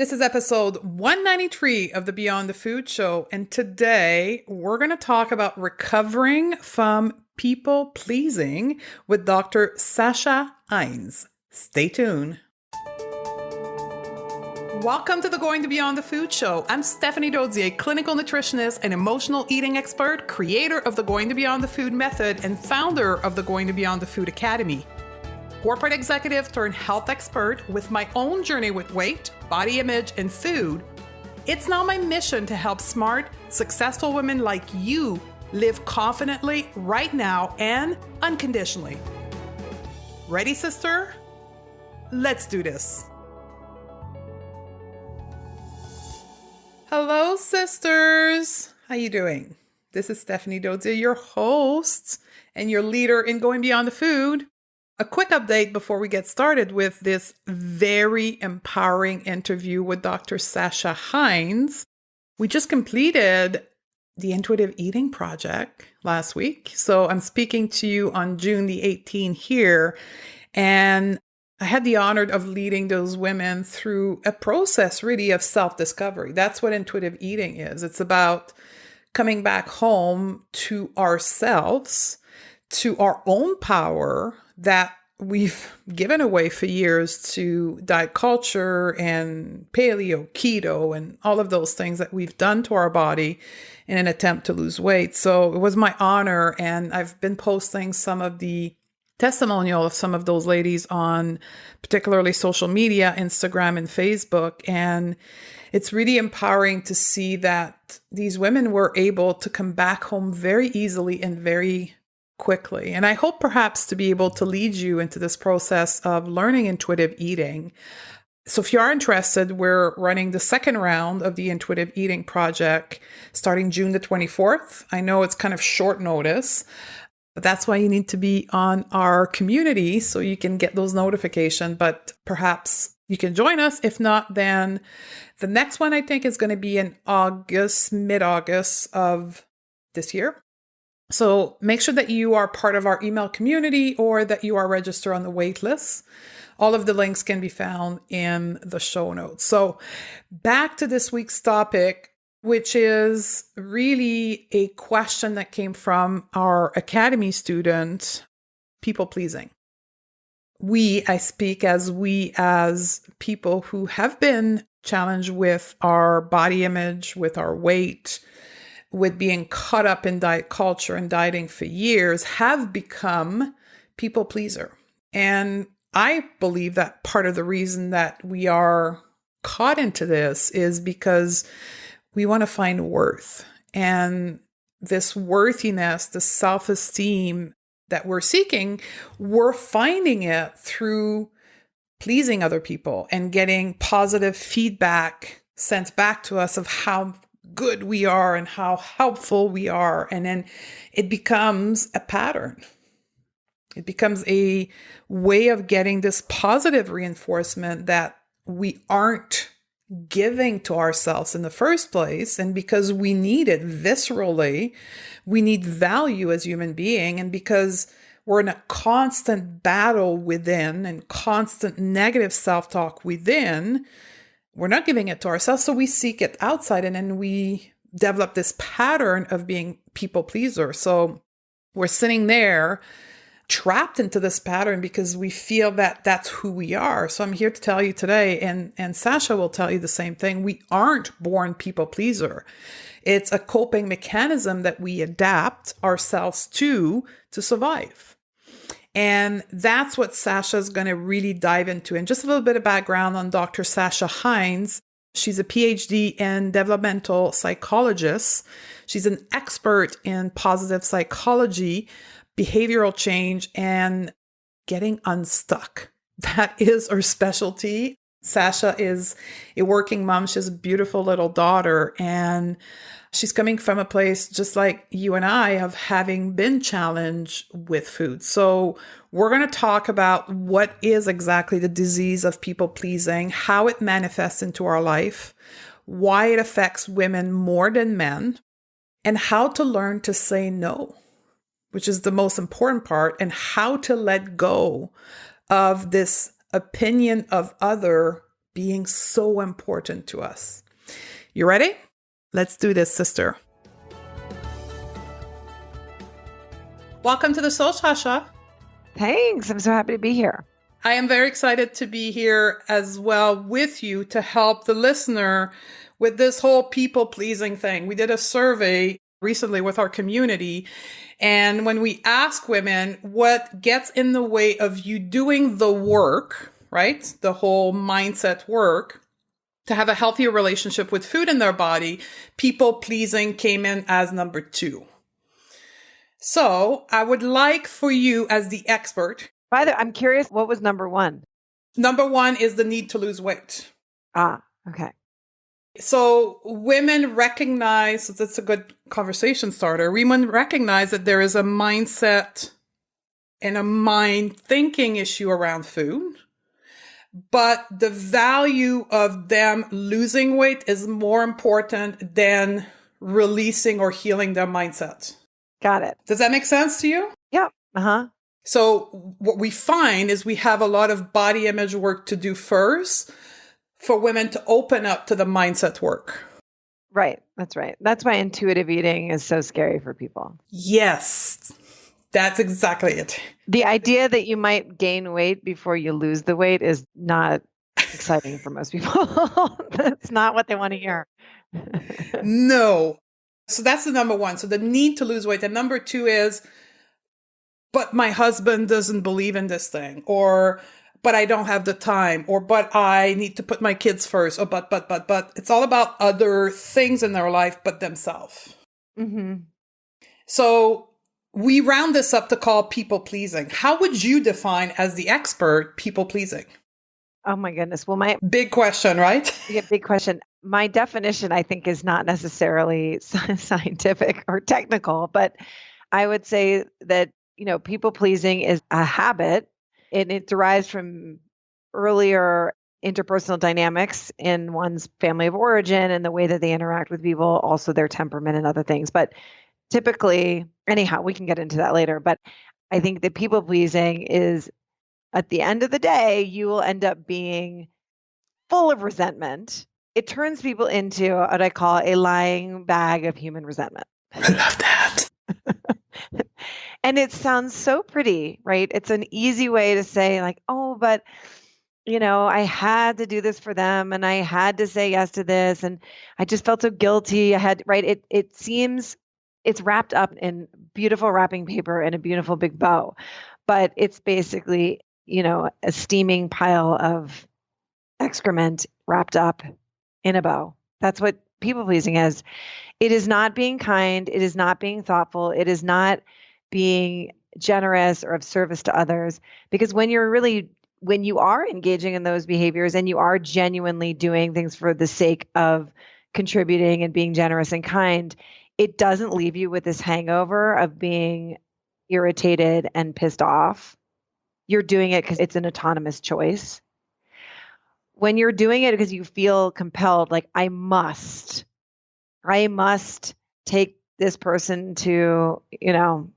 This is episode 193 of the Beyond the Food Show, and today we're going to talk about recovering from people pleasing with Dr. Sasha Heinz. Stay tuned. Welcome to the Going to Beyond the Food Show. I'm Stephanie Dozier, clinical nutritionist and emotional eating expert, creator of the Going to Beyond the Food method, and founder of the Going to Beyond the Food Academy. Corporate executive turned health expert with my own journey with weight, body image, and food. It's now my mission to help smart, successful women like you live confidently right now and unconditionally. Ready, sister? Let's do this. Hello, sisters. How you doing? This is Stephanie Dozier, your host and your leader in Going Beyond the Food. A quick update before we get started with this very empowering interview with Dr. Sasha Heinz. We just completed the Intuitive Eating Project last week. So I'm speaking to you on June the 18th here. And I had the honor of leading those women through a process really of self-discovery. That's what intuitive eating is. It's about coming back home to ourselves, to our own power that we've given away for years to diet culture and paleo, keto, and all of those things that we've done to our body in an attempt to lose weight. So it was my honor, and I've been posting some of the testimonial of some of those ladies on particularly social media, Instagram and Facebook. And it's really empowering to see that these women were able to come back home very easily and very quickly. And I hope perhaps to be able to lead you into this process of learning intuitive eating. So if you are interested, we're running the second round of the Intuitive Eating Project starting June the 24th. I know it's kind of short notice, but that's why you need to be on our community so you can get those notifications. But perhaps you can join us. If not, then the next one I think is going to be in August, mid-August of this year. So make sure that you are part of our email community or that you are registered on the wait list. All of the links can be found in the show notes. So back to this week's topic, which is really a question that came from our academy student, people pleasing. I speak as people who have been challenged with our body image, with our weight, with being caught up in diet culture and dieting for years, have become people pleaser. And I believe that part of the reason that we are caught into this is because we want to find worth. And this worthiness, the self-esteem that we're seeking, we're finding it through pleasing other people and getting positive feedback sent back to us of how good we are and how helpful we are. And then it becomes a pattern. It becomes a way of getting this positive reinforcement that we aren't giving to ourselves in the first place. And because we need it viscerally, we need value as human being. And because we're in a constant battle within and constant negative self-talk within, we're not giving it to ourselves, so we seek it outside, and then we develop this pattern of being people pleaser. So we're sitting there trapped into this pattern because we feel that that's who we are. So I'm here to tell you today, and Sasha will tell you the same thing. We aren't born people pleaser. It's a coping mechanism that we adapt ourselves to survive. And that's what Sasha is going to really dive into. And just a little bit of background on Dr. Sasha Heinz. She's a PhD in developmental psychologist. She's an expert in positive psychology, behavioral change, and getting unstuck. That is her specialty. Sasha is a working mom. She has a beautiful little daughter, and she's coming from a place just like you and I of having been challenged with food. So we're going to talk about what is exactly the disease of people pleasing, how it manifests into our life, why it affects women more than men, and how to learn to say no, which is the most important part, and how to let go of this opinion of other being so important to us. You ready? Let's do this, sister. Welcome to the show, Sasha. Thanks. I'm so happy to be here. I am very excited to be here as well with you to help the listener with this whole people-pleasing thing. We did a survey recently with our community, and when we ask women what gets in the way of you doing the work, right? The whole mindset work, to have a healthier relationship with food in their body, people-pleasing came in as number 2. So I would like for you as the expert. By the way, I'm curious, what was number 1? Number 1 is the need to lose weight. Okay. So women recognize, so that's a good conversation starter. Women recognize that there is a mindset and a mind thinking issue around food, but the value of them losing weight is more important than releasing or healing their mindset. Got it. Does that make sense to you? Yep. Uh-huh. So what we find is we have a lot of body image work to do first for women to open up to the mindset work. Right. That's right. That's why intuitive eating is so scary for people. Yes, that's exactly it. The idea that you might gain weight before you lose the weight is not exciting for most people. That's not what they want to hear. No. So that's the number 1. So the need to lose weight. And number 2 is, but my husband doesn't believe in this thing, or but I don't have the time, or but I need to put my kids first, or but. It's all about other things in their life but themselves. Mm-hmm. So we round this up to call people pleasing. How would you define, as the expert, people pleasing? Oh my goodness. Well, big question, right? Yeah, big question. My definition, I think, is not necessarily scientific or technical, but I would say that, people pleasing is a habit, and it derives from earlier interpersonal dynamics in one's family of origin and the way that they interact with people, also their temperament and other things. But typically, anyhow, we can get into that later. But I think that people pleasing is, at the end of the day, you will end up being full of resentment. It turns people into what I call a lying bag of human resentment. I love that. And it sounds so pretty, right? It's an easy way to say, like, oh, but, I had to do this for them, and I had to say yes to this, and I just felt so guilty. Right? It seems it's wrapped up in beautiful wrapping paper and a beautiful big bow, but it's basically, a steaming pile of excrement wrapped up in a bow. That's what people pleasing is. It is not being kind. It is not being thoughtful. It is not being generous or of service to others. Because when you are engaging in those behaviors and you are genuinely doing things for the sake of contributing and being generous and kind, it doesn't leave you with this hangover of being irritated and pissed off. You're doing it because it's an autonomous choice. When you're doing it because you feel compelled, like, I must take this person to,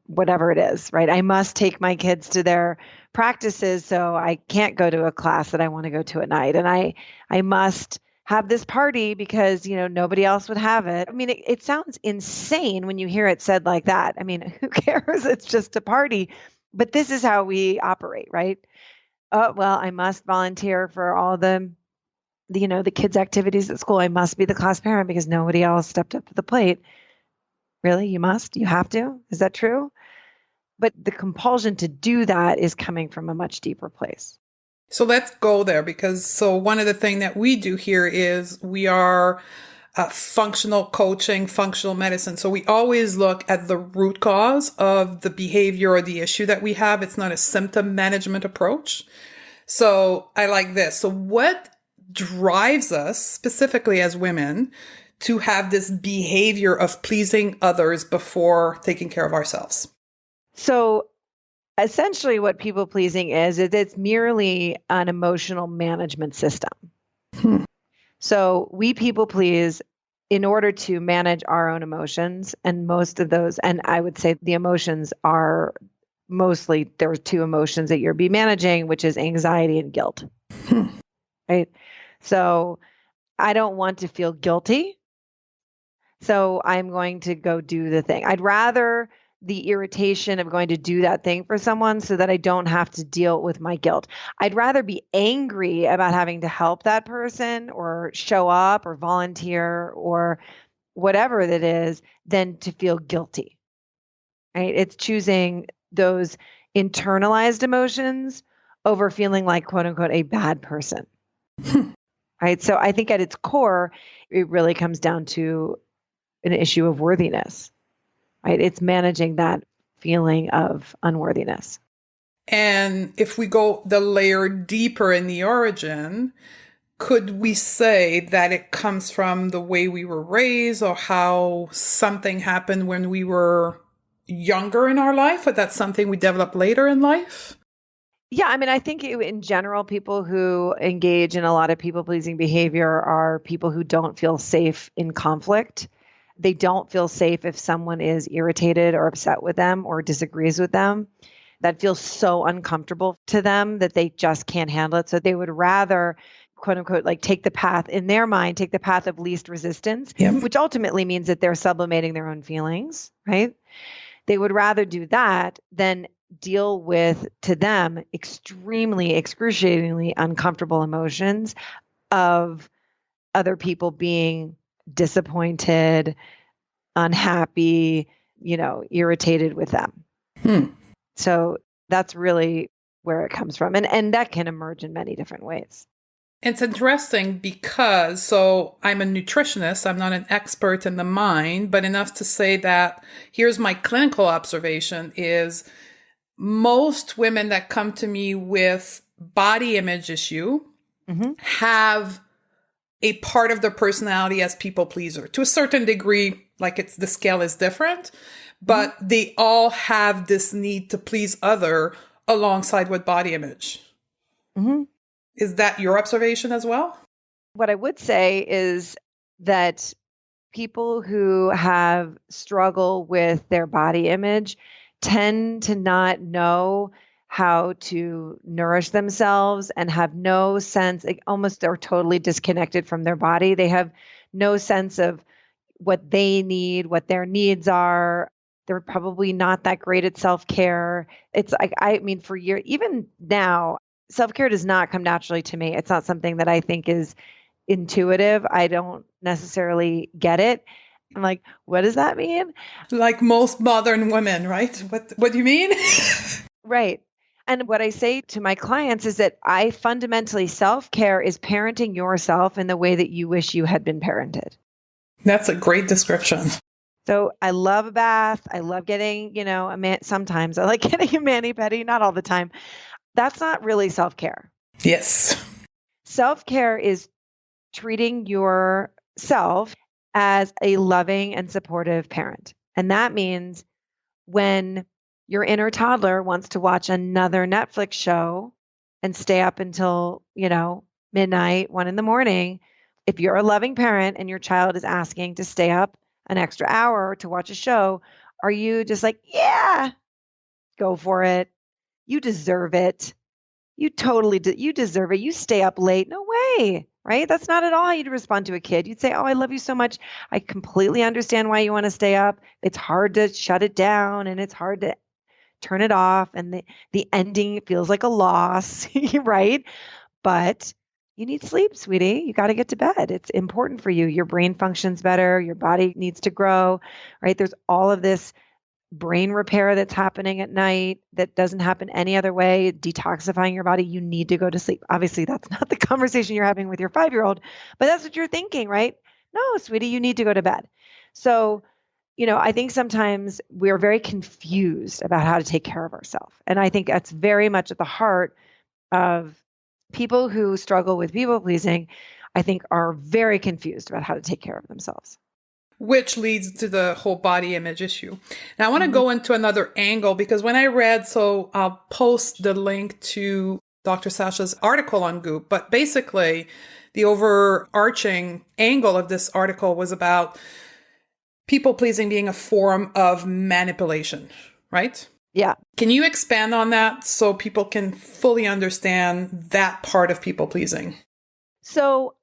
whatever it is, right? I must take my kids to their practices, so I can't go to a class that I want to go to at night. And I must have this party because, nobody else would have it. I mean, it sounds insane when you hear it said like that. I mean, who cares? It's just a party. But this is how we operate, right? Oh, well, I must volunteer for all the kids' activities at school. I must be the class parent because nobody else stepped up to the plate. Really? You must? You have to? Is that true? But the compulsion to do that is coming from a much deeper place. So let's go there, because one of the things that we do here is we are functional coaching, functional medicine. So we always look at the root cause of the behavior or the issue that we have. It's not a symptom management approach. So I like this. So what drives us specifically as women to have this behavior of pleasing others before taking care of ourselves? So essentially what people pleasing is it's merely an emotional management system. So we people please in order to manage our own emotions, and most of those, and I would say the emotions are mostly, there are two emotions that you're be managing, which is anxiety and guilt. Right? So I don't want to feel guilty. So I'm going to go do the thing. I'd rather the irritation of going to do that thing for someone so that I don't have to deal with my guilt. I'd rather be angry about having to help that person or show up or volunteer or whatever that is than to feel guilty, right? It's choosing those internalized emotions over feeling like, quote unquote, a bad person, right? So I think at its core, it really comes down to an issue of worthiness, right? It's managing that feeling of unworthiness. And if we go the layer deeper in the origin, could we say that it comes from the way we were raised or how something happened when we were younger in our life, or that's something we develop later in life? Yeah, I mean, I think in general, people who engage in a lot of people-pleasing behavior are people who don't feel safe in conflict. They don't feel safe if someone is irritated or upset with them or disagrees with them. That feels so uncomfortable to them that they just can't handle it. So they would rather, quote unquote, like take the path in their mind, take the path of least resistance, Yep. which ultimately means that they're sublimating their own feelings, right? They would rather do that than deal with, to them, extremely, excruciatingly uncomfortable emotions of other people being disappointed, unhappy, irritated with them. So that's really where it comes from. And that can emerge in many different ways. It's interesting because, so I'm a nutritionist, I'm not an expert in the mind, but enough to say that here's my clinical observation is most women that come to me with body image issue have a part of their personality as people pleaser to a certain degree, like the scale is different, but they all have this need to please other alongside with body image. Is that your observation as well? What I would say is that people who have struggle with their body image tend to not know how to nourish themselves and have no sense, like almost they're totally disconnected from their body. They have no sense of what they need, what their needs are. They're probably not that great at self-care. It's like, I mean, for years, even now, self-care does not come naturally to me. It's not something that I think is intuitive. I don't necessarily get it. I'm like, what does that mean? Like most modern women, right? What do you mean? Right. And what I say to my clients is that I fundamentally, self-care is parenting yourself in the way that you wish you had been parented. That's a great description. So I love a bath. I love getting, sometimes I like getting a mani-pedi, not all the time. That's not really self-care. Yes. Self-care is treating yourself as a loving and supportive parent. And that means when your inner toddler wants to watch another Netflix show and stay up until, midnight, 1 a.m, if you're a loving parent and your child is asking to stay up an extra hour to watch a show, are you just like, yeah, go for it. You deserve it. You totally you deserve it. You stay up late. No way, right? That's not at all how you'd respond to a kid. You'd say, oh, I love you so much. I completely understand why you want to stay up. It's hard to shut it down and it's hard to turn it off. And the ending feels like a loss, right? But you need sleep, sweetie. You got to get to bed. It's important for you. Your brain functions better. Your body needs to grow, right? There's all of this brain repair that's happening at night that doesn't happen any other way, detoxifying your body. You need to go to sleep. Obviously, that's not the conversation you're having with your 5-year-old, but that's what you're thinking, right? No, sweetie, you need to go to bed. So, I think sometimes we're very confused about how to take care of ourselves. And I think that's very much at the heart of people who struggle with people pleasing, I think are very confused about how to take care of themselves. Which leads to the whole body image issue. Now, I want to go into another angle because when I read, so I'll post the link to Dr. Sasha's article on Goop, but basically the overarching angle of this article was about people pleasing being a form of manipulation, right? Yeah. Can you expand on that so people can fully understand that part of people pleasing? So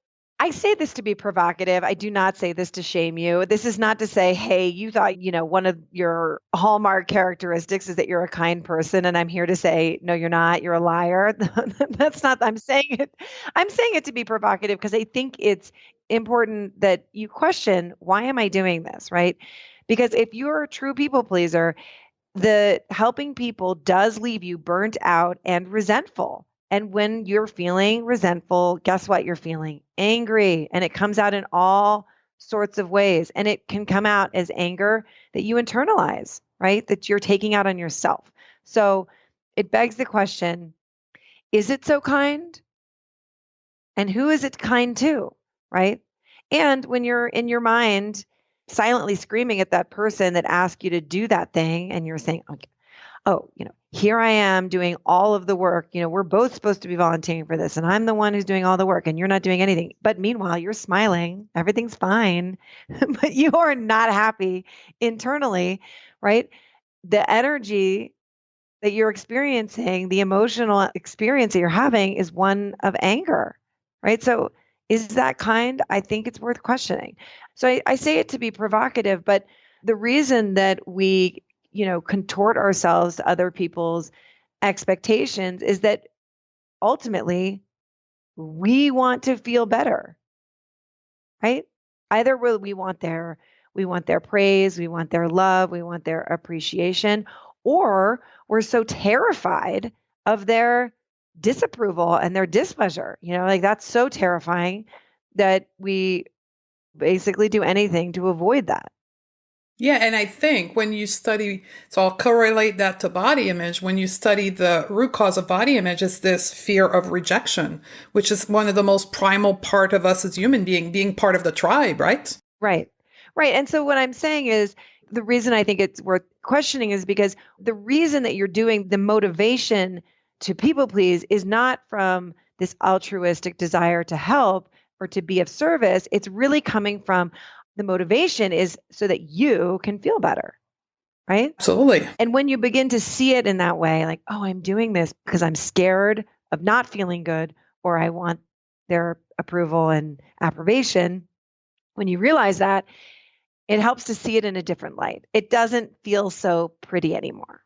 I say this to be provocative. I do not say this to shame you. This is not to say, hey, you thought, one of your hallmark characteristics is that you're a kind person. And I'm here to say, no, you're not. You're a liar. That's not, I'm saying it. I'm saying it to be provocative because I think it's important that you question, why am I doing this? Right? Because if you're a true people pleaser, the helping people does leave you burnt out and resentful. And when you're feeling resentful, guess what? You're feeling angry, and it comes out in all sorts of ways. And it can come out as anger that you internalize, right? That you're taking out on yourself. So it begs the question, is it so kind? And who is it kind to, right? And when you're in your mind silently screaming at that person that asked you to do that thing, and you're saying, okay, oh, here I am doing all of the work. We're both supposed to be volunteering for this, and I'm the one who's doing all the work, and you're not doing anything. But meanwhile, you're smiling, everything's fine, but you are not happy internally, right? The energy that you're experiencing, the emotional experience that you're having is one of anger, right? So is that kind? I think it's worth questioning. So I say it to be provocative, but the reason that we, contort ourselves to other people's expectations is that ultimately we want to feel better, right? Either we want their praise, we want their love, we want their appreciation, or we're so terrified of their disapproval and their displeasure. Like that's so terrifying that we basically do anything to avoid that. Yeah, and I think when you study, so I'll correlate that to body image. When you study the root cause of body image, is this fear of rejection, which is one of the most primal part of us as human being part of the tribe, right? Right. Right. And so what I'm saying is the reason I think it's worth questioning is because the reason that you're doing the motivation to people please is not from this altruistic desire to help or to be of service. It's really coming from the motivation is so that you can feel better. Right. Absolutely. And when you begin to see it in that way, like, oh, I'm doing this because I'm scared of not feeling good, or I want their approval and approbation. When you realize that, it helps to see it in a different light. It doesn't feel so pretty anymore.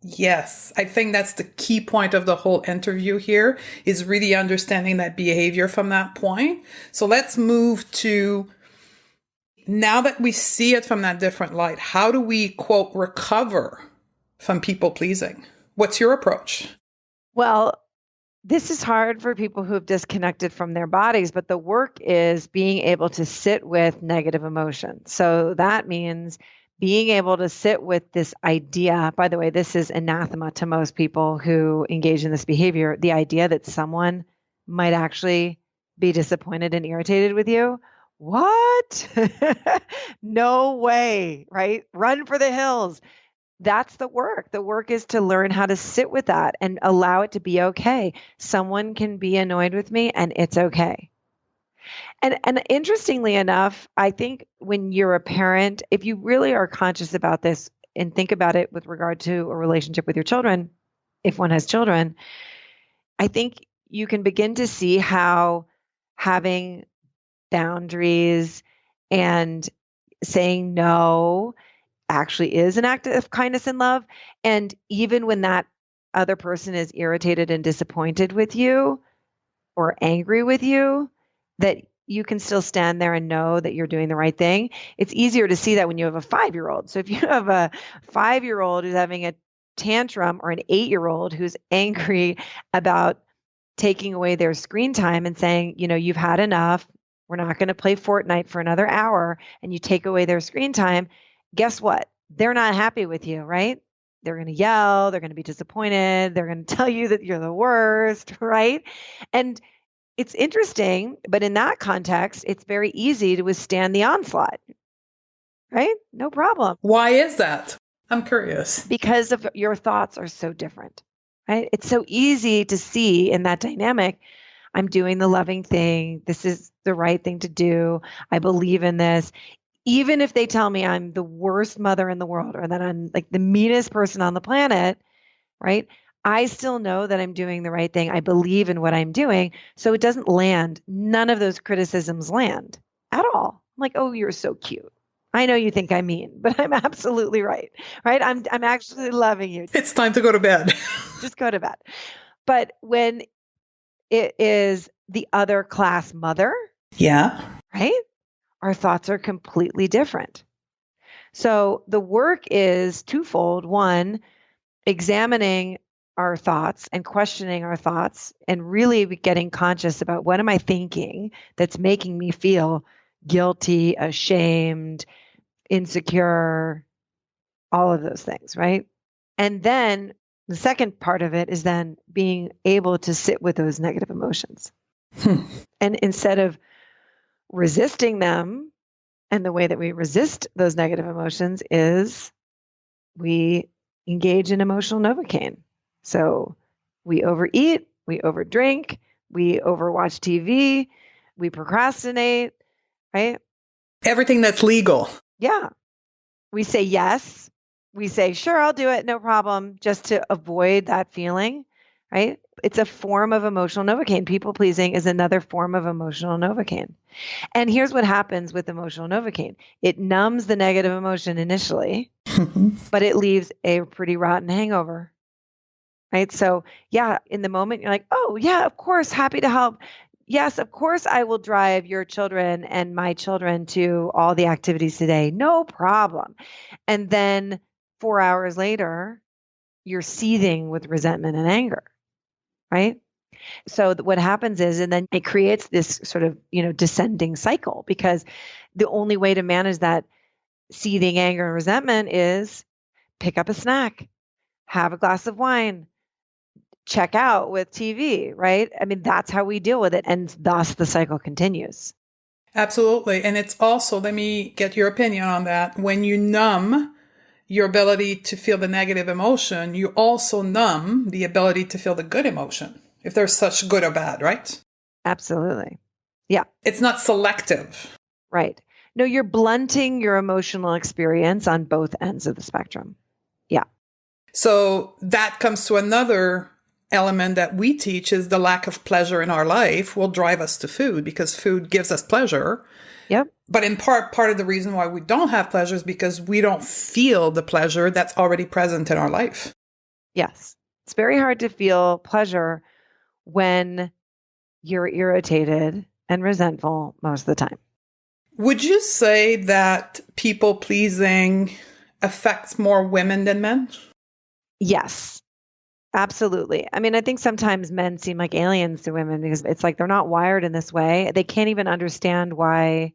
Yes, I think that's the key point of the whole interview here is really understanding that behavior from that point. So let's move to now that we see it from that different light, how do we, quote, recover from people pleasing? What's your approach? Well, this is hard for people who have disconnected from their bodies, but the work is being able to sit with negative emotions. So that means being able to sit with this idea. By the way, this is anathema to most people who engage in this behavior, the idea that someone might actually be disappointed and irritated with you. What? No way, right? Run for the hills. That's the work. The work is to learn how to sit with that and allow it to be okay. Someone can be annoyed with me and it's okay. And interestingly enough, I think when you're a parent, if you really are conscious about this and think about it with regard to a relationship with your children, if one has children, I think you can begin to see how having boundaries and saying no actually is an act of kindness and love. And even when that other person is irritated and disappointed with you or angry with you, that you can still stand there and know that you're doing the right thing. It's easier to see that when you have a 5-year-old. So if you have a 5-year-old who's having a tantrum or an 8-year-old who's angry about taking away their screen time and saying, you've had enough. We're not going to play Fortnite for another hour, and you take away their screen time. Guess what? They're not happy with you, right? They're going to yell. They're going to be disappointed. They're going to tell you that you're the worst, right? And it's interesting, but in that context, it's very easy to withstand the onslaught, right? No problem. Why is that? I'm curious. Because of your thoughts are so different, right? It's so easy to see in that dynamic, I'm doing the loving thing. This is the right thing to do. I believe in this. Even if they tell me I'm the worst mother in the world or that I'm like the meanest person on the planet, right? I still know that I'm doing the right thing. I believe in what I'm doing. So it doesn't land. None of those criticisms land at all. I'm like, oh, you're so cute. I know you think I'm mean, but I'm absolutely right. Right? I'm actually loving you. It's time to go to bed. Just go to bed. But when it is the other class mother, Yeah. right? Our thoughts are completely different. So the work is twofold. One, examining our thoughts and questioning our thoughts and really getting conscious about what am I thinking that's making me feel guilty, ashamed, insecure, all of those things, right? And then the second part of it is then being able to sit with those negative emotions. And instead of resisting them, and the way that we resist those negative emotions is we engage in emotional Novocaine. So we overeat, we overdrink, we overwatch TV, we procrastinate, right? Everything that's legal. Yeah. We say yes. We say, sure, I'll do it, no problem, just to avoid that feeling, right? It's a form of emotional Novocaine. People pleasing is another form of emotional Novocaine. And here's what happens with emotional Novocaine. It numbs the negative emotion initially, but it leaves a pretty rotten hangover, right? So yeah, in the moment, you're like, oh yeah, of course, happy to help. Yes, of course, I will drive your children and my children to all the activities today. No problem. And then 4 hours later, you're seething with resentment and anger, right? So what happens is, and then it creates this sort of, descending cycle, because the only way to manage that seething anger and resentment is pick up a snack, have a glass of wine, check out with TV, right? I mean, that's how we deal with it. And thus the cycle continues. Absolutely. And it's also, let me get your opinion on that. When you numb your ability to feel the negative emotion, you also numb the ability to feel the good emotion, if there's such good or bad, right? Absolutely. Yeah. It's not selective. Right. No, you're blunting your emotional experience on both ends of the spectrum. Yeah. So that comes to another element that we teach is the lack of pleasure in our life will drive us to food because food gives us pleasure. Yep. But in part of the reason why we don't have pleasure is because we don't feel the pleasure that's already present in our life. Yes. It's very hard to feel pleasure when you're irritated and resentful most of the time. Would you say that people pleasing affects more women than men? Yes, absolutely. I mean, I think sometimes men seem like aliens to women because it's like they're not wired in this way. They can't even understand why.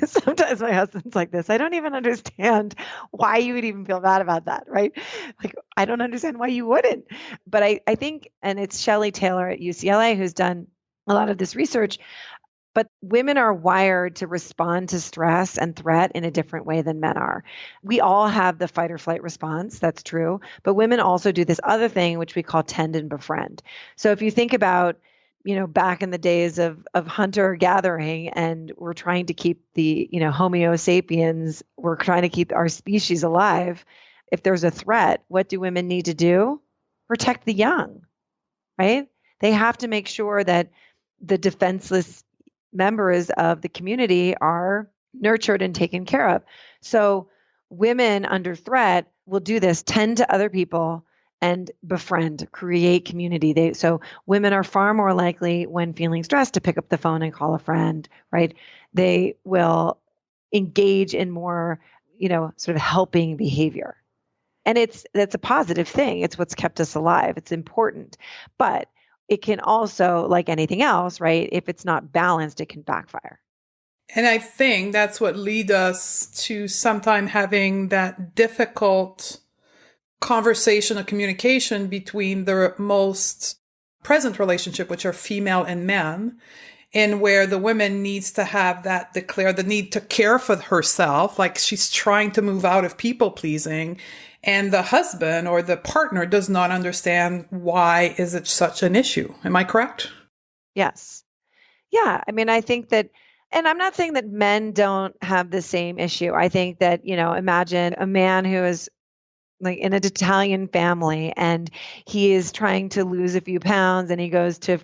Sometimes my husband's like this. I don't even understand why you would even feel bad about that, right? Like, I don't understand why you wouldn't. But I think, and it's Shelley Taylor at UCLA who's done a lot of this research, but women are wired to respond to stress and threat in a different way than men are. We all have the fight or flight response. That's true. But women also do this other thing, which we call tend and befriend. So if you think about, back in the days of hunter gathering, and we're trying to keep the, Homo sapiens, we're trying to keep our species alive. If there's a threat, what do women need to do? Protect the young, right? They have to make sure that the defenseless members of the community are nurtured and taken care of. So women under threat will do this, tend to other people and befriend, create community. So women are far more likely when feeling stressed to pick up the phone and call a friend, right? They will engage in more, sort of helping behavior. And that's a positive thing. It's what's kept us alive. It's important. But it can also, like anything else, right? If it's not balanced, it can backfire. And I think that's what leads us to sometimes having that difficult conversation or communication between the most present relationship, which are female and men, and where the woman needs to have that declare the need to care for herself, like she's trying to move out of people pleasing. And the husband or the partner does not understand why is it such an issue. Am I correct? Yes. Yeah. I mean, I think that, and I'm not saying that men don't have the same issue. I think that, imagine a man who is, like in an Italian family, and he is trying to lose a few pounds, and he goes to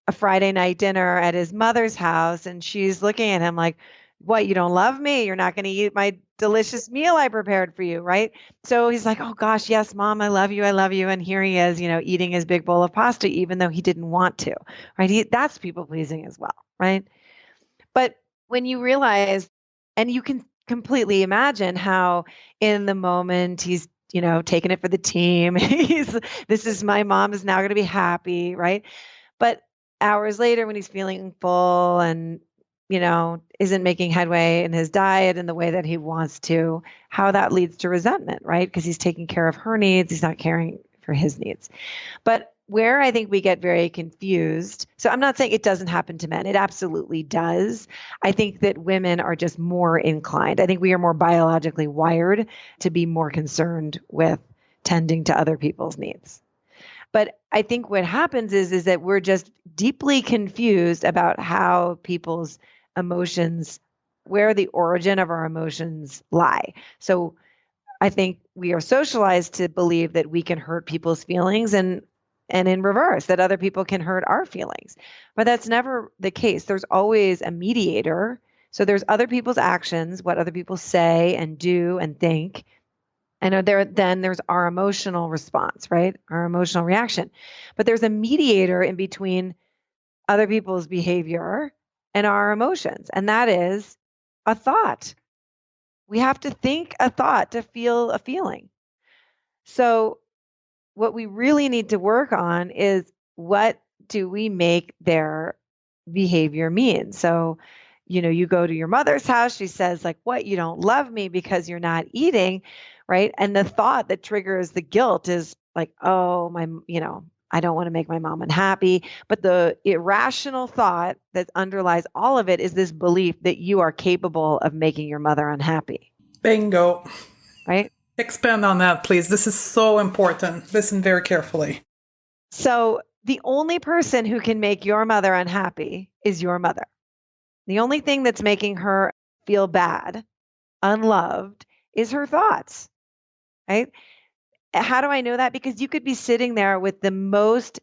a Friday night dinner at his mother's house, and she's looking at him like, what, you don't love me? You're not going to eat my delicious meal I prepared for you, right? So he's like, oh gosh, yes, mom, I love you. I love you. And here he is, eating his big bowl of pasta, even though he didn't want to, right? That's people pleasing as well, right? But when you realize, and you can completely imagine how in the moment he's, taking it for the team. This is my mom is now going to be happy, right? But hours later, when he's feeling full and, isn't making headway in his diet in the way that he wants to, how that leads to resentment, right? Because he's taking care of her needs. He's not caring for his needs. But where I think we get very confused, so I'm not saying it doesn't happen to men. It absolutely does. I think that women are just more inclined. I think we are more biologically wired to be more concerned with tending to other people's needs. But I think what happens is that we're just deeply confused about how people's emotions, where the origin of our emotions lie. So I think we are socialized to believe that we can hurt people's feelings and in reverse, that other people can hurt our feelings. But that's never the case. There's always a mediator. So there's other people's actions, what other people say and do and think. And then there's our emotional response, right? Our emotional reaction. But there's a mediator in between other people's behavior and our emotions. And that is a thought. We have to think a thought to feel a feeling. So what we really need to work on is, what do we make their behavior mean? So, you go to your mother's house, she says like, what, you don't love me because you're not eating, right? And the thought that triggers the guilt is like, oh, I don't want to make my mom unhappy. But the irrational thought that underlies all of it is this belief that you are capable of making your mother unhappy. Bingo. Right? Expand on that, please. This is so important. Listen very carefully. So the only person who can make your mother unhappy is your mother. The only thing that's making her feel bad, unloved, is her thoughts, right? How do I know that? Because you could be sitting there with the most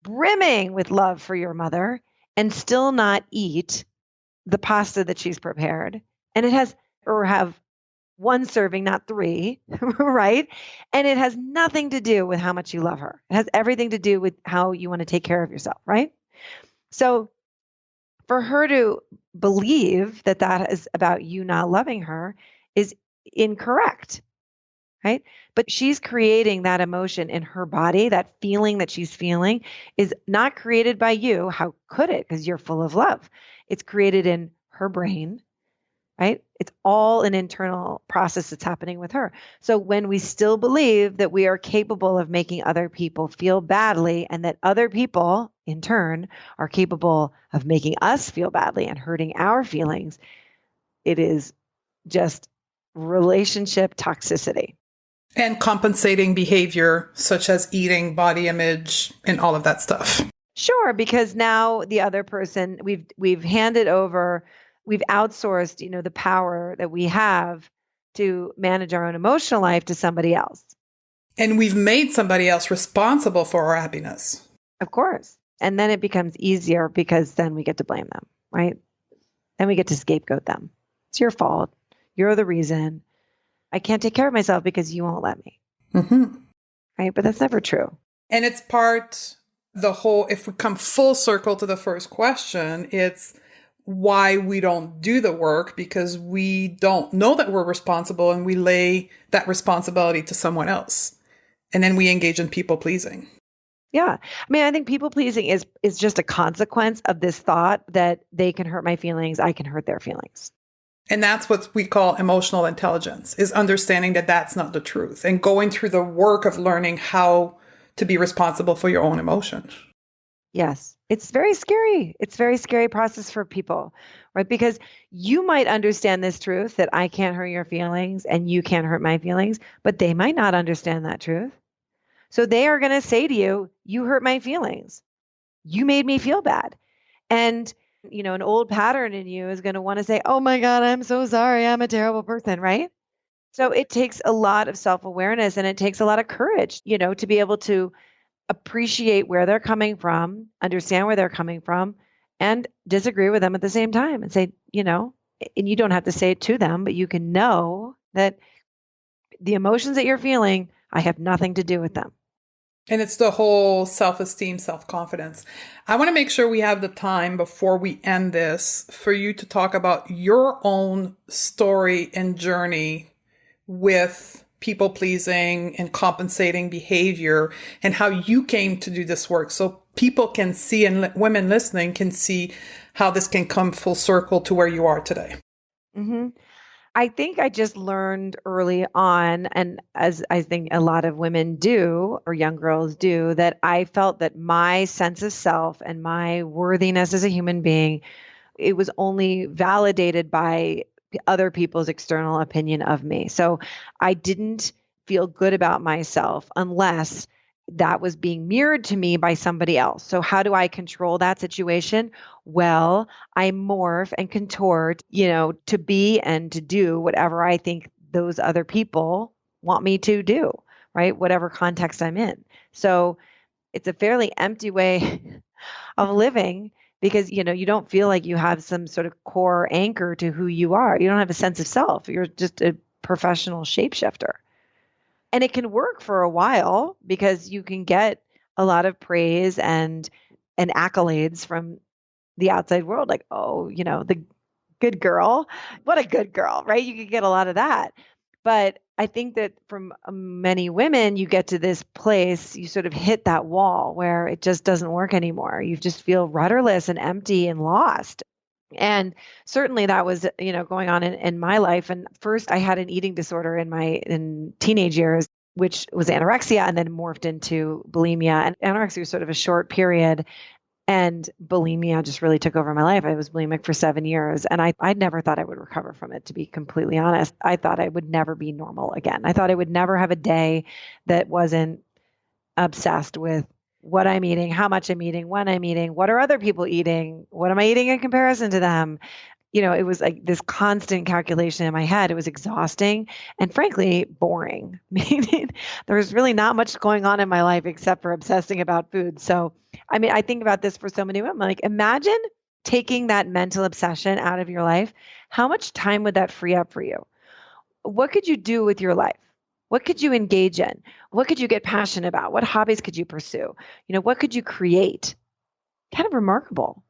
brimming with love for your mother and still not eat the pasta that she's prepared. And have one serving, not three, right? And it has nothing to do with how much you love her. It has everything to do with how you want to take care of yourself, right? So for her to believe that that is about you not loving her is incorrect, right? But she's creating that emotion in her body. That feeling that she's feeling is not created by you. How could it? Because you're full of love. It's created in her brain, right? It's all an internal process that's happening with her. So when we still believe that we are capable of making other people feel badly, and that other people in turn are capable of making us feel badly and hurting our feelings, it is just relationship toxicity. And compensating behavior such as eating, body image, and all of that stuff. Sure, because now the other person, we've handed over, we've outsourced, the power that we have to manage our own emotional life to somebody else. And we've made somebody else responsible for our happiness. Of course. And then it becomes easier because then we get to blame them, right? Then we get to scapegoat them. It's your fault. You're the reason. I can't take care of myself because you won't let me. Mm-hmm. Right? But that's never true. And it's if we come full circle to the first question, it's why we don't do the work, because we don't know that we're responsible and we lay that responsibility to someone else. And then we engage in people pleasing. Yeah. I think people pleasing is just a consequence of this thought that they can hurt my feelings, I can hurt their feelings. And that's what we call emotional intelligence, is understanding that that's not the truth and going through the work of learning how to be responsible for your own emotions. Yes. It's very scary. It's a very scary process for people, right? Because you might understand this truth that I can't hurt your feelings and you can't hurt my feelings, but they might not understand that truth. So they are going to say to you, you hurt my feelings. You made me feel bad. And an old pattern in you is going to want to say, oh my God, I'm so sorry. I'm a terrible person, right? So it takes a lot of self-awareness and it takes a lot of courage, to be able to appreciate where they're coming from, understand where they're coming from, and disagree with them at the same time and say, and you don't have to say it to them, but you can know that the emotions that you're feeling, I have nothing to do with them. And it's the whole self-esteem, self-confidence. I want to make sure we have the time before we end this for you to talk about your own story and journey with people pleasing and compensating behavior and how you came to do this work. So people can see, and women listening can see how this can come full circle to where you are today. Mm-hmm. I think I just learned early on, and as I think a lot of women do, or young girls do, that I felt that my sense of self and my worthiness as a human being, it was only validated by other people's external opinion of me. So I didn't feel good about myself unless that was being mirrored to me by somebody else. So how do I control that situation? Well, I morph and contort, to be and to do whatever I think those other people want me to do, right? Whatever context I'm in. So it's a fairly empty way of living because, you don't feel like you have some sort of core anchor to who you are. You don't have a sense of self. You're just a professional shapeshifter. And it can work for a while because you can get a lot of praise and accolades from the outside world, like, oh, the good girl, what a good girl, right? You could get a lot of that. But I think that from many women, you get to this place, you sort of hit that wall where it just doesn't work anymore. You just feel rudderless and empty and lost. And certainly that was, going on in my life. And first I had an eating disorder in teenage years, which was anorexia and then morphed into bulimia. And anorexia was sort of a short period. And bulimia just really took over my life. I was bulimic for 7 years. And I never thought I would recover from it, to be completely honest. I thought I would never be normal again. I thought I would never have a day that wasn't obsessed with what I'm eating, how much I'm eating, when I'm eating, what are other people eating, what am I eating in comparison to them? It was like this constant calculation in my head. It was exhausting and frankly boring. Meaning there was really not much going on in my life except for obsessing about food. So, I think about this for so many women. Like, imagine taking that mental obsession out of your life. How much time would that free up for you? What could you do with your life? What could you engage in? What could you get passionate about? What hobbies could you pursue? What could you create? Kind of remarkable.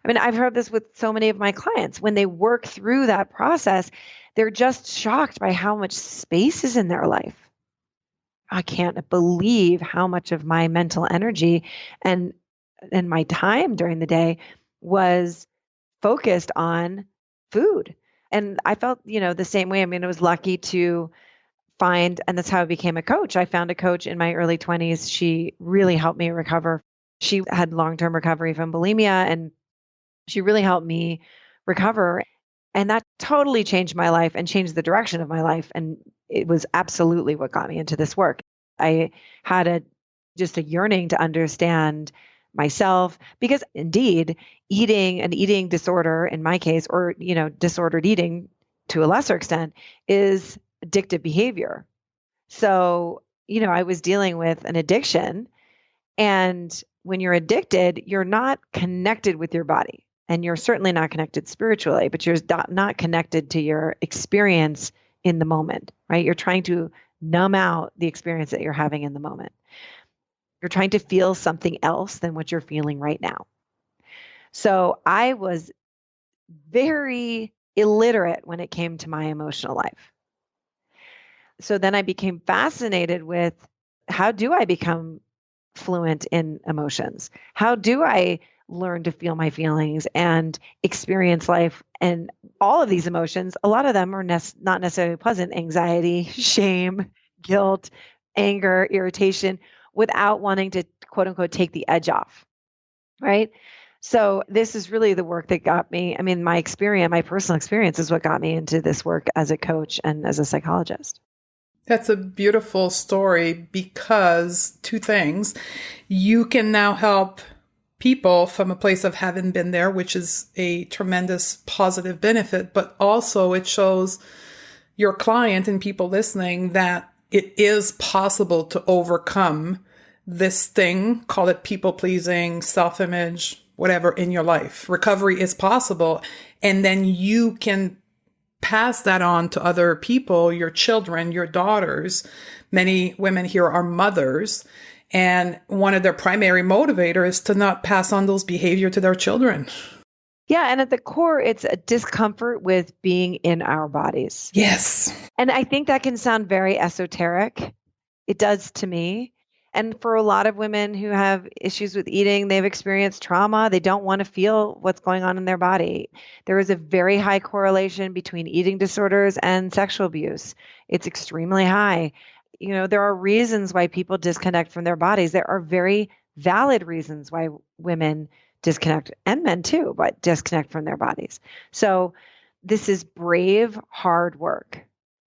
I've heard this with so many of my clients. When they work through that process, they're just shocked by how much space is in their life. I can't believe how much of my mental energy and my time during the day was focused on food. And I felt, the same way. I was lucky to find, and that's how I became a coach. I found a coach in my early 20s. She really helped me recover. She had long-term recovery from bulimia, and she really helped me recover. And that totally changed my life and changed the direction of my life. And it was absolutely what got me into this work. I had just a yearning to understand myself because indeed an eating disorder in my case, or, disordered eating to a lesser extent, is addictive behavior. So, I was dealing with an addiction, and when you're addicted, you're not connected with your body. And you're certainly not connected spiritually, but you're not connected to your experience in the moment, right? You're trying to numb out the experience that you're having in the moment. You're trying to feel something else than what you're feeling right now. So I was very illiterate when it came to my emotional life. So then I became fascinated with, how do I become fluent in emotions? How do I learn to feel my feelings and experience life and all of these emotions? A lot of them are not necessarily pleasant: anxiety, shame, guilt, anger, irritation, without wanting to, quote unquote, take the edge off, right? So this is really the work that got me. My experience, my personal experience is what got me into this work as a coach and as a psychologist. That's a beautiful story because two things. You can now help people from a place of having been there, which is a tremendous positive benefit, but also it shows your client and people listening that it is possible to overcome this thing, call it people pleasing, self image, whatever in your life. Recovery is possible. And then you can pass that on to other people, your children, your daughters. Many women here are mothers. And one of their primary motivators is to not pass on those behavior to their children. Yeah. And at the core, it's a discomfort with being in our bodies. Yes. And I think that can sound very esoteric. It does to me. And for a lot of women who have issues with eating, they've experienced trauma. They don't want to feel what's going on in their body. There is a very high correlation between eating disorders and sexual abuse. It's extremely high. There are reasons why people disconnect from their bodies. There are very valid reasons why women disconnect, and men too, but disconnect from their bodies. So this is brave, hard work.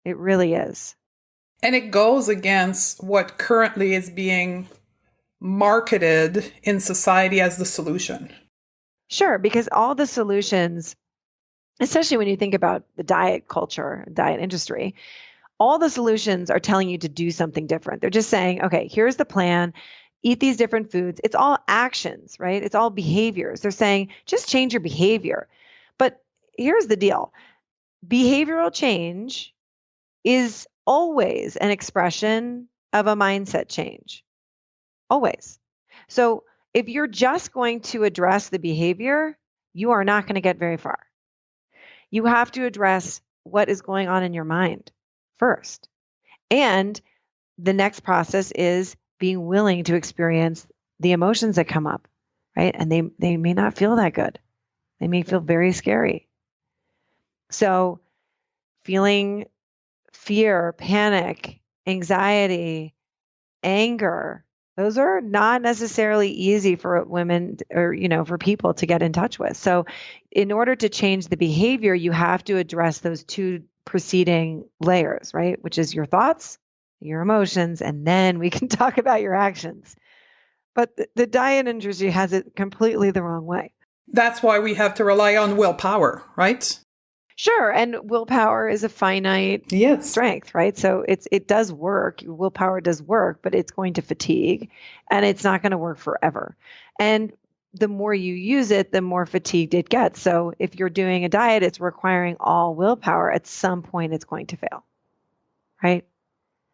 It really is. And it goes against what currently is being marketed in society as the solution. Sure, because all the solutions, especially when you think about the diet culture, diet industry, all the solutions are telling you to do something different. They're just saying, okay, here's the plan. Eat these different foods. It's all actions, right? It's all behaviors. They're saying, just change your behavior. But here's the deal. Behavioral change is always an expression of a mindset change. Always. So if you're just going to address the behavior, you are not going to get very far. You have to address what is going on in your mind first. And the next process is being willing to experience the emotions that come up, right? And they may not feel that good. They may feel very scary. So feeling fear, panic, anxiety, anger, those are not necessarily easy for women or, for people to get in touch with. So in order to change the behavior, you have to address those two preceding layers, right? Which is your thoughts, your emotions, and then we can talk about your actions. But the diet industry has it completely the wrong way. That's why we have to rely on willpower, right? Sure. And willpower is a finite strength, right? So it does work. Willpower does work, but it's going to fatigue and it's not going to work forever. And the more you use it, the more fatigued it gets. So if you're doing a diet, it's requiring all willpower. At some point, it's going to fail, right?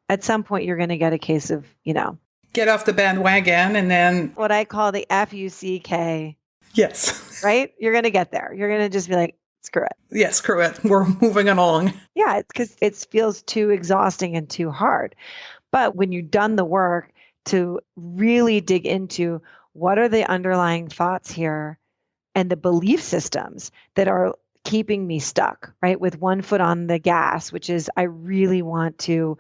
At some point, you're going to get a case of, get off the bandwagon and then what I call the FUCK. Yes. Right? You're going to get there. You're going to just be like, screw it. Yeah, screw it. We're moving along. Yeah, it's because it feels too exhausting and too hard. But when you've done the work to really dig into what are the underlying thoughts here and the belief systems that are keeping me stuck, right? With one foot on the gas, which is I really want to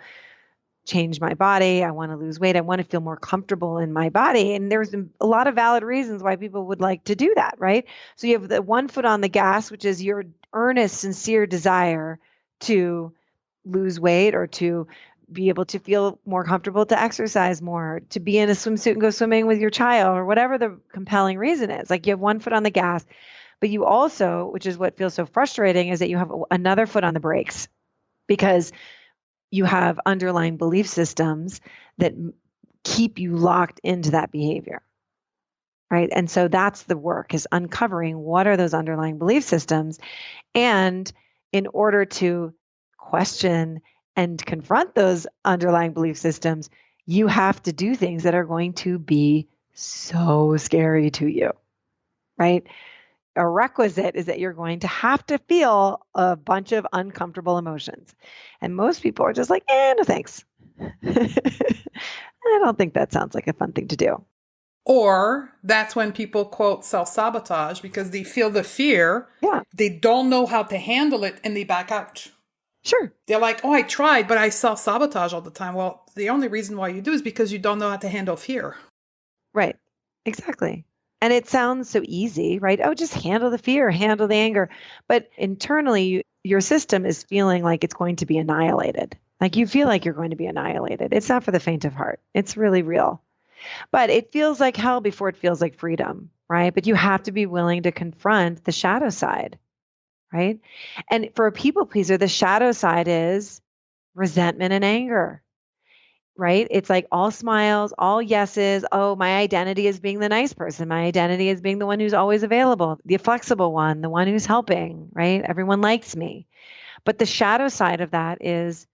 change my body. I want to lose weight. I want to feel more comfortable in my body. And there's a lot of valid reasons why people would like to do that, right? So you have the one foot on the gas, which is your earnest, sincere desire to lose weight or to be able to feel more comfortable, to exercise more, to be in a swimsuit and go swimming with your child, or whatever the compelling reason is. Like you have one foot on the gas, but you also, which is what feels so frustrating, is that you have another foot on the brakes because you have underlying belief systems that keep you locked into that behavior, right? And so that's the work, is uncovering what are those underlying belief systems. And in order to question and confront those underlying belief systems, you have to do things that are going to be so scary to you, right? A requisite is that you're going to have to feel a bunch of uncomfortable emotions. And most people are just like, no thanks. I don't think that sounds like a fun thing to do. Or that's when people quote self-sabotage because they feel the fear. Yeah. They don't know how to handle it and they back out. Sure. They're like, I tried, but I self-sabotage all the time. Well, the only reason why you do is because you don't know how to handle fear. Right. Exactly. And it sounds so easy, right? Oh, just handle the fear, handle the anger. But internally, your system is feeling like it's going to be annihilated. Like you feel like you're going to be annihilated. It's not for the faint of heart. It's really real. But it feels like hell before it feels like freedom, right? But you have to be willing to confront the shadow side, right? And for a people pleaser, the shadow side is resentment and anger, right? It's like all smiles, all yeses. Oh, my identity is being the nice person. My identity is being the one who's always available, the flexible one, the one who's helping, right? Everyone likes me. But the shadow side of that is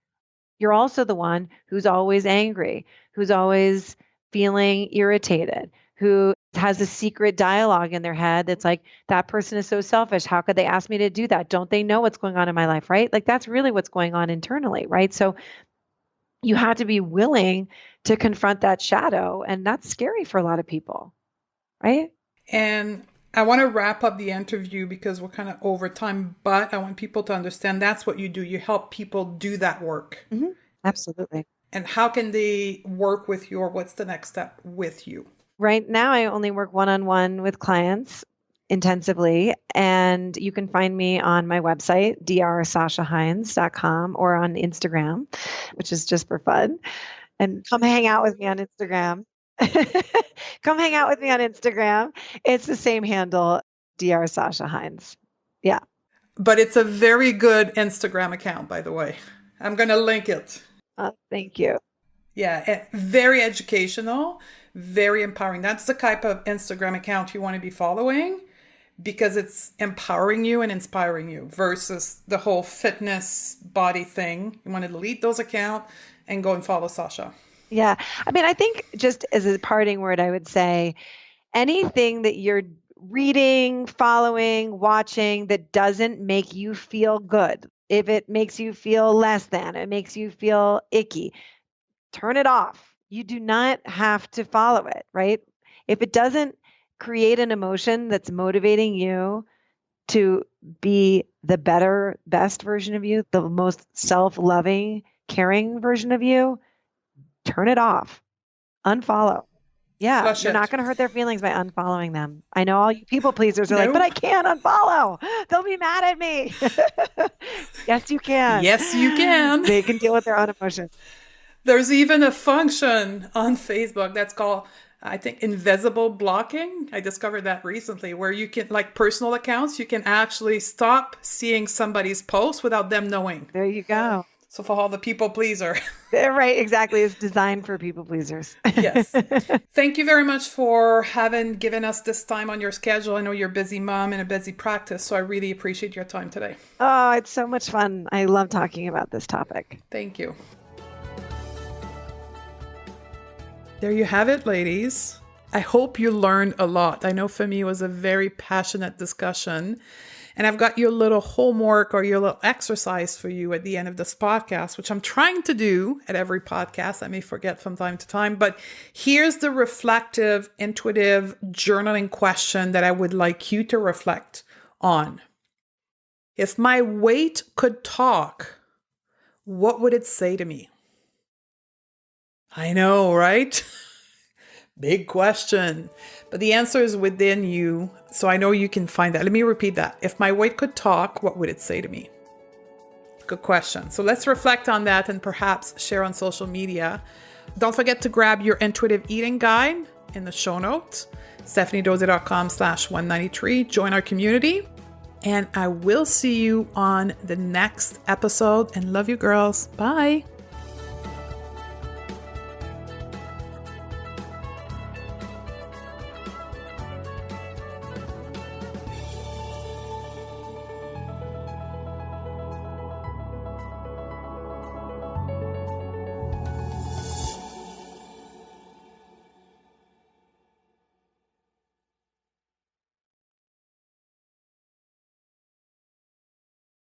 you're also the one who's always angry, who's always feeling irritated, who has a secret dialogue in their head that's like, that person is so selfish. How could they ask me to do that? Don't they know what's going on in my life, right? Like that's really what's going on internally, right? So you have to be willing to confront that shadow. And that's scary for a lot of people, right? And I want to wrap up the interview because we're kind of over time, but I want people to understand that's what you do. You help people do that work. Mm-hmm. Absolutely. And how can they work with you, or what's the next step with you? Right now, I only work one-on-one with clients intensively, and you can find me on my website, drsashaheinz.com, or on Instagram, which is just for fun. And come hang out with me on Instagram. Come hang out with me on Instagram. It's the same handle, drsashaheinz. Yeah. But it's a very good Instagram account, by the way. I'm going to link it. Thank you. Yeah, very educational, very empowering. That's the type of Instagram account you want to be following because it's empowering you and inspiring you versus the whole fitness body thing. You want to delete those accounts and go and follow Sasha. Yeah. I mean, I think just as a parting word, I would say anything that you're reading, following, watching that doesn't make you feel good, if it makes you feel less than, it makes you feel icky, turn it off. You do not have to follow it, right? If it doesn't create an emotion that's motivating you to be the better, best version of you, the most self-loving, caring version of you, turn it off. Unfollow. Yeah, Flush you're it. not going to hurt their feelings by unfollowing them. I know all you people pleasers are like, Nope. but I can't unfollow. They'll be mad at me. Yes, you can. Yes, you can. They can deal with their own emotions. There's even a function on Facebook that's called, I think, invisible blocking. I discovered that recently, where you can, like personal accounts, you can actually stop seeing somebody's post without them knowing. There you go. So for all the people pleaser. Right, exactly. It's designed for people pleasers. Yes. Thank you very much for given us this time on your schedule. I know you're a busy mom and a busy practice, so I really appreciate your time today. Oh, it's so much fun. I love talking about this topic. Thank you. There you have it, ladies. I hope you learned a lot. I know for me it was a very passionate discussion. And I've got your little homework or your little exercise for you at the end of this podcast, which I'm trying to do at every podcast. I may forget from time to time, but here's the reflective, intuitive journaling question that I would like you to reflect on. If my weight could talk, what would it say to me? I know, right? Big question. But the answer is within you. So I know you can find that. Let me repeat that. If my weight could talk, what would it say to me? Good question. So let's reflect on that and perhaps share on social media. Don't forget to grab your intuitive eating guide in the show notes, stephaniedozzi.com/193. Join our community. And I will see you on the next episode. And love you, girls. Bye.